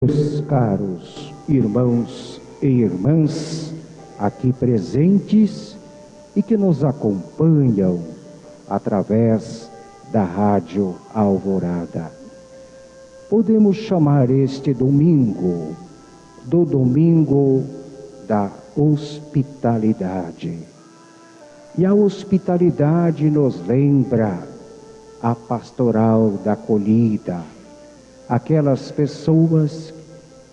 Meus caros irmãos e irmãs aqui presentes e que nos acompanham através da Rádio Alvorada. Podemos chamar este domingo do domingo da hospitalidade. E a hospitalidade nos lembra a pastoral da acolhida, aquelas pessoas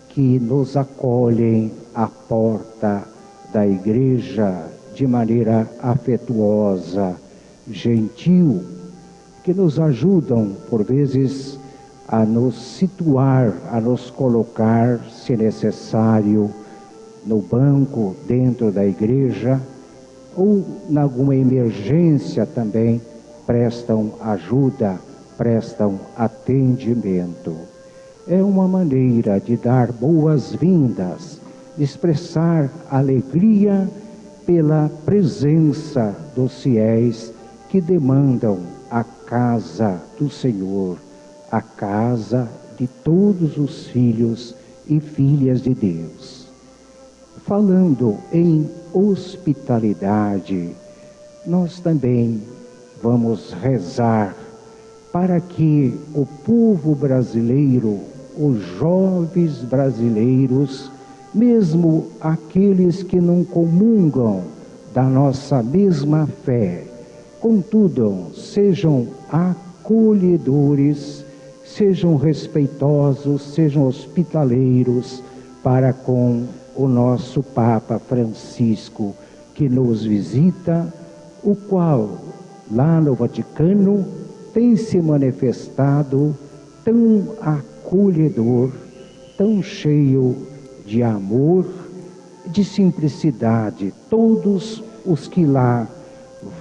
que nos acolhem à porta da igreja de maneira afetuosa, gentil, que nos ajudam, por vezes, a nos situar, a nos colocar, se necessário, no banco dentro da igreja, ou em alguma emergência também prestam ajuda, prestam atendimento. É uma maneira de dar boas-vindas, de expressar alegria pela presença dos fiéis que demandam a casa do Senhor, a casa de todos os filhos e filhas de Deus. Falando em hospitalidade, nós também vamos rezar para que o povo brasileiro, os jovens brasileiros, mesmo aqueles que não comungam da nossa mesma fé, contudo, sejam acolhedores, sejam respeitosos, sejam hospitaleiros para com o nosso Papa Francisco, que nos visita, o qual, lá no Vaticano, tem se manifestado tão acolhedor, tão cheio de amor, de simplicidade. Todos os que lá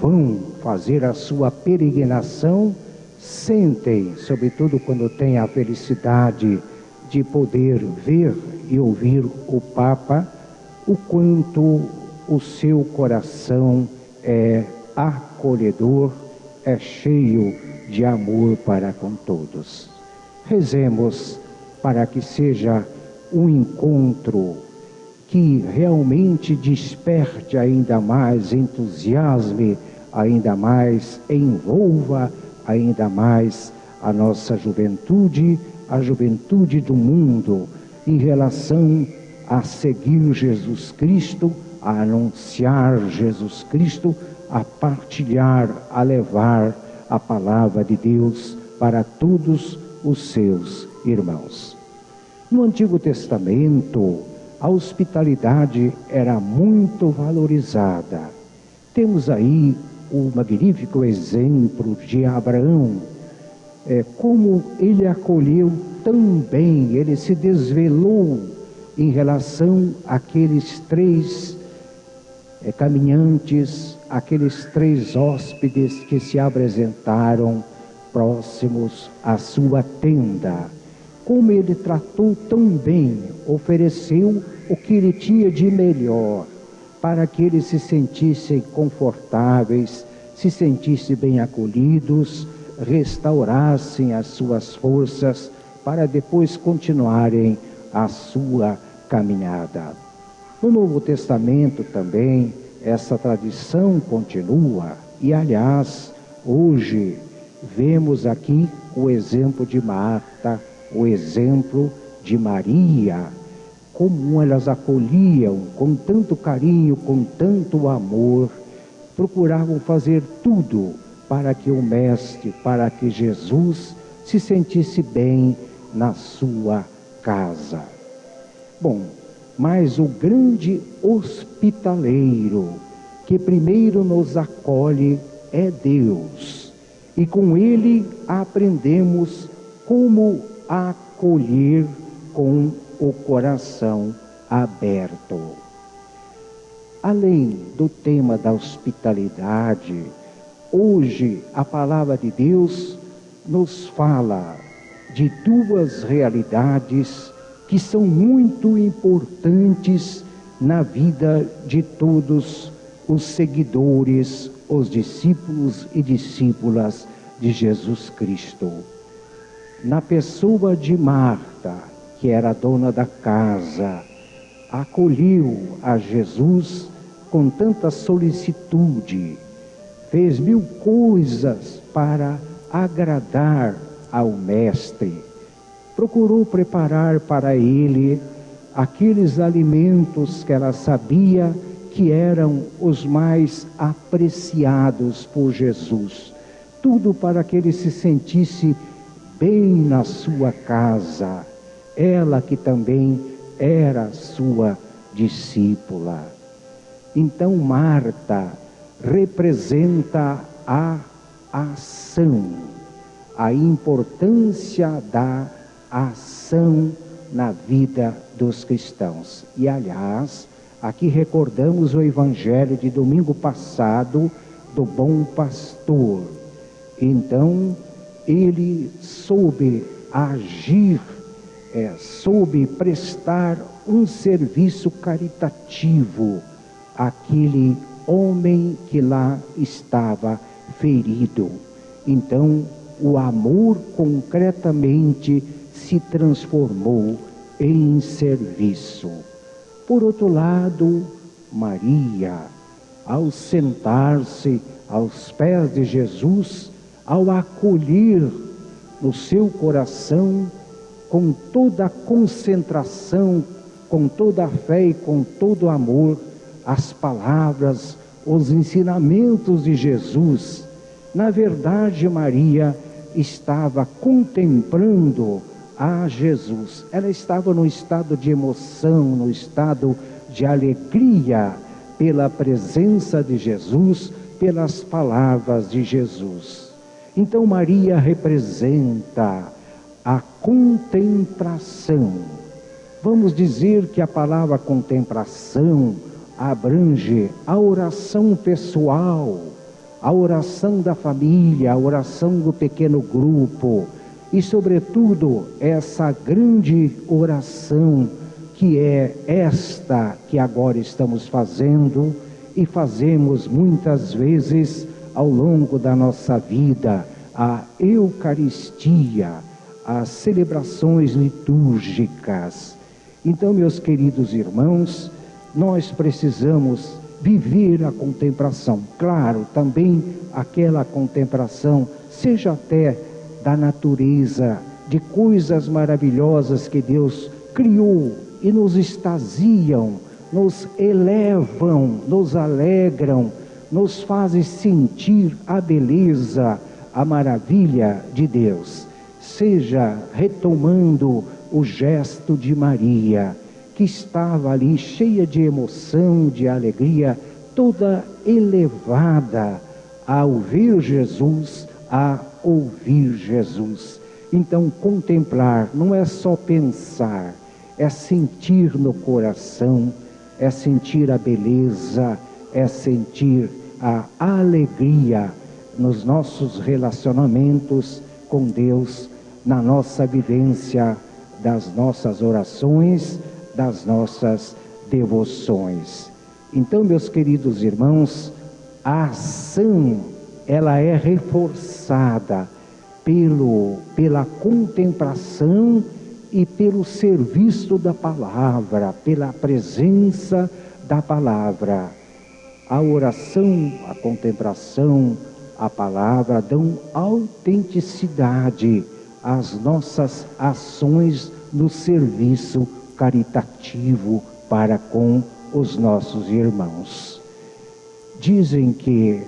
vão fazer a sua peregrinação sentem, sobretudo quando têm a felicidade de poder ver e ouvir o Papa, o quanto o seu coração é acolhedor, é cheio de amor para com todos. Rezemos para que seja um encontro que realmente desperte ainda mais, entusiasme ainda mais, envolva ainda mais a nossa juventude, a juventude do mundo, em relação a seguir Jesus Cristo, a anunciar Jesus Cristo, a partilhar, a levar a palavra de Deus para todos os seus irmãos. No Antigo Testamento, a hospitalidade era muito valorizada. Temos aí o magnífico exemplo de Abraão, como ele acolheu tão bem, ele se desvelou em relação àqueles três caminhantes, aqueles três hóspedes que se apresentaram próximos à sua tenda. Como ele tratou tão bem, ofereceu o que ele tinha de melhor, para que eles se sentissem confortáveis, se sentissem bem acolhidos, restaurassem as suas forças, para depois continuarem a sua caminhada. No Novo Testamento também, essa tradição continua, e aliás, hoje vemos aqui o exemplo de Marta, o exemplo de Maria, como elas acolhiam com tanto carinho, com tanto amor, procuravam fazer tudo para que o Mestre, para que Jesus se sentisse bem na sua casa. Bom, mas o grande hospitaleiro que primeiro nos acolhe é Deus. E com Ele aprendemos como acolher com o coração aberto. Além do tema da hospitalidade, hoje a palavra de Deus nos fala de duas realidades que são muito importantes na vida de todos os seguidores, os discípulos e discípulas de Jesus Cristo. Na pessoa de Marta, que era a dona da casa, acolheu a Jesus com tanta solicitude, fez mil coisas para agradar ao Mestre, procurou preparar para ele aqueles alimentos que ela sabia que eram os mais apreciados por Jesus, tudo para que ele se sentisse bem na sua casa, ela que também era sua discípula. Então Marta representa a ação, a importância da ação na vida dos cristãos. E aliás, aqui recordamos o evangelho de domingo passado do bom pastor. Então, ele soube agir, soube prestar um serviço caritativo àquele homem que lá estava ferido. Então, o amor concretamente se transformou em serviço. Por outro lado, Maria, ao sentar-se aos pés de Jesus, ao acolher no seu coração, com toda a concentração, com toda a fé e com todo o amor, as palavras, os ensinamentos de Jesus. Na verdade, Maria estava contemplando a Jesus. Ela estava no estado de emoção, no estado de alegria pela presença de Jesus, pelas palavras de Jesus. Então Maria representa a contemplação. Vamos dizer que a palavra contemplação abrange a oração pessoal, a oração da família, a oração do pequeno grupo e, sobretudo, essa grande oração que é esta que agora estamos fazendo e fazemos muitas vezes ao longo da nossa vida, a Eucaristia, as celebrações litúrgicas. Então, meus queridos irmãos, nós precisamos viver a contemplação. Claro, também aquela contemplação, seja até da natureza, de coisas maravilhosas que Deus criou e nos extasiam, nos elevam, nos alegram, nos fazem sentir a beleza, a maravilha de Deus. Seja retomando o gesto de Maria, que estava ali cheia de emoção, de alegria, toda elevada ao ver Jesus, a ouvir Jesus. Então, contemplar não é só pensar, é sentir no coração, é sentir a beleza, é sentir a alegria nos nossos relacionamentos com Deus, na nossa vivência das nossas orações, das nossas devoções. Então, meus queridos irmãos, a ação, ela é reforçada pela contemplação e pelo serviço da palavra, pela presença da palavra. A oração, a contemplação, a palavra dão autenticidade às nossas ações no serviço caritativo para com os nossos irmãos. Dizem que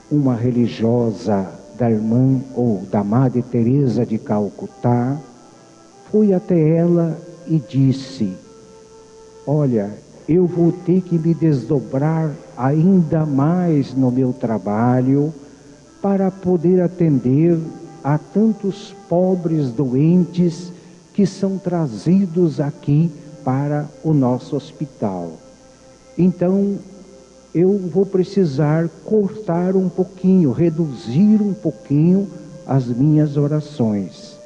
uma religiosa da irmã ou da Madre Teresa de Calcutá foi até ela e disse: olha, eu vou ter que me desdobrar ainda mais no meu trabalho para poder atender a tantos pobres doentes que são trazidos aqui para o nosso hospital. Então, eu vou precisar cortar um pouquinho, reduzir um pouquinho as minhas orações.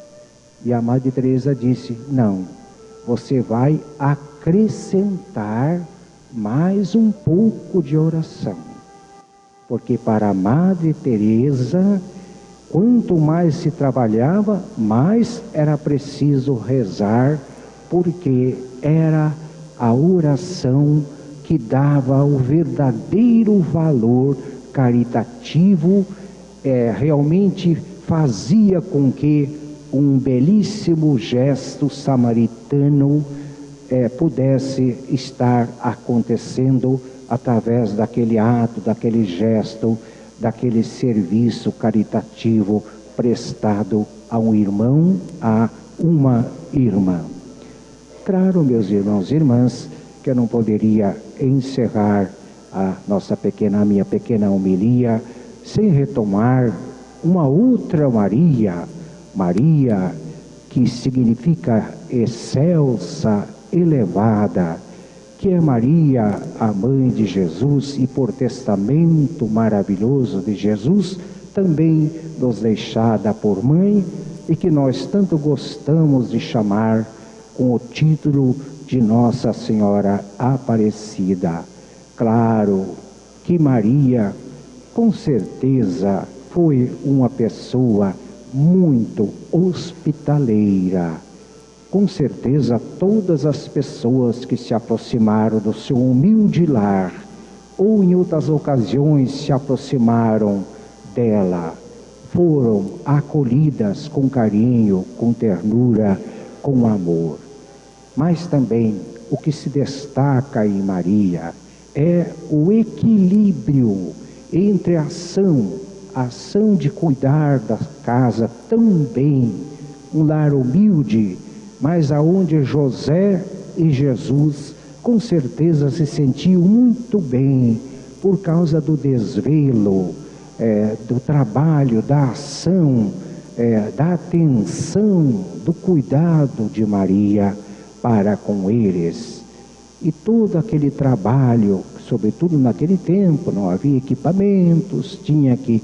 E a Madre Teresa disse: não, você vai acrescentar mais um pouco de oração. Porque para a Madre Teresa, quanto mais se trabalhava, mais era preciso rezar porque era a oração que dava o verdadeiro valor caritativo, realmente fazia com que um belíssimo gesto samaritano pudesse estar acontecendo através daquele ato, daquele gesto, daquele serviço caritativo prestado a um irmão, a uma irmã. Claro, meus irmãos e irmãs, que eu não poderia encerrar a minha pequena homilia sem retomar uma outra Maria, Maria que significa excelsa, elevada, que é Maria, a mãe de Jesus, e por testamento maravilhoso de Jesus, também nos deixada por mãe, e que nós tanto gostamos de chamar com o título de Nossa Senhora Aparecida. Claro que Maria, com certeza, foi uma pessoa muito hospitaleira. Com certeza, todas as pessoas que se aproximaram do seu humilde lar, ou em outras ocasiões se aproximaram dela, foram acolhidas com carinho, com ternura, com amor. Mas também o que se destaca em Maria é o equilíbrio entre a ação de cuidar da casa tão bem, um lar humilde, mas aonde José e Jesus com certeza se sentiam muito bem por causa do desvelo, do trabalho, da ação, da atenção, do cuidado de Maria para com eles. E todo aquele trabalho, sobretudo naquele tempo, não havia equipamentos, tinha que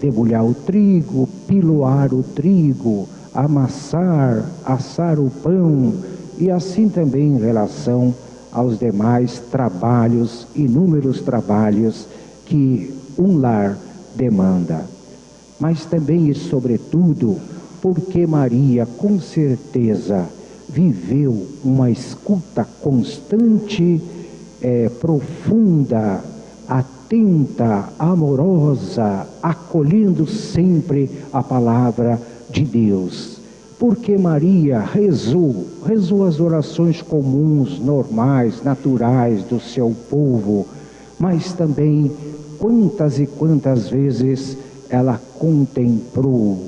debulhar o trigo, piloar o trigo, amassar, assar o pão, e assim também em relação aos demais trabalhos, inúmeros trabalhos que um lar demanda. Mas também e sobretudo porque Maria com certeza viveu uma escuta constante, profunda, atenta, amorosa, acolhendo sempre a palavra de Deus. Porque Maria rezou as orações comuns, normais, naturais do seu povo, mas também quantas e quantas vezes ela contemplou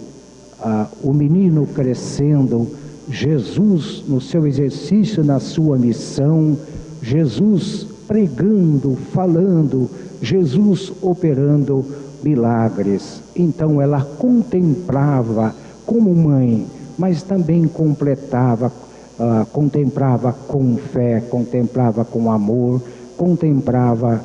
o menino crescendo, Jesus no seu exercício, na sua missão, Jesus pregando, falando, Jesus operando milagres. Então ela contemplava como mãe, mas também contemplava com fé, contemplava com amor, contemplava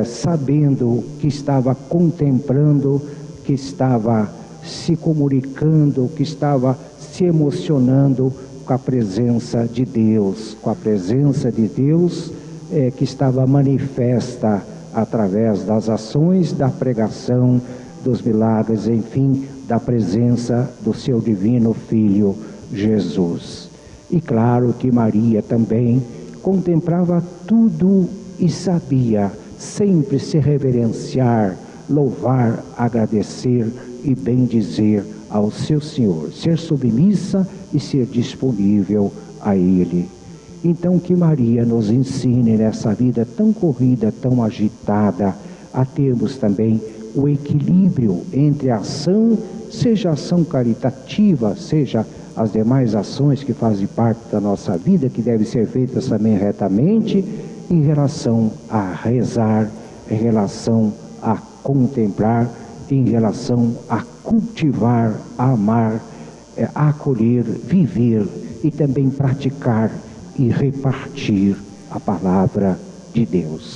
sabendo que estava contemplando, que estava se comunicando, que estava se emocionando com a presença de Deus, que estava manifesta através das ações, da pregação, dos milagres, enfim, da presença do seu divino Filho Jesus. E claro que Maria também contemplava tudo e sabia sempre se reverenciar, louvar, agradecer e bendizer ao seu Senhor, ser submissa e ser disponível a Ele. Então que Maria nos ensine nessa vida tão corrida, tão agitada, a termos também o equilíbrio entre a ação, seja a ação caritativa, seja as demais ações que fazem parte da nossa vida, que devem ser feitas também retamente, em relação a rezar, em relação a contemplar, em relação a cultivar, a amar, a acolher, viver e também praticar e repartir a palavra de Deus.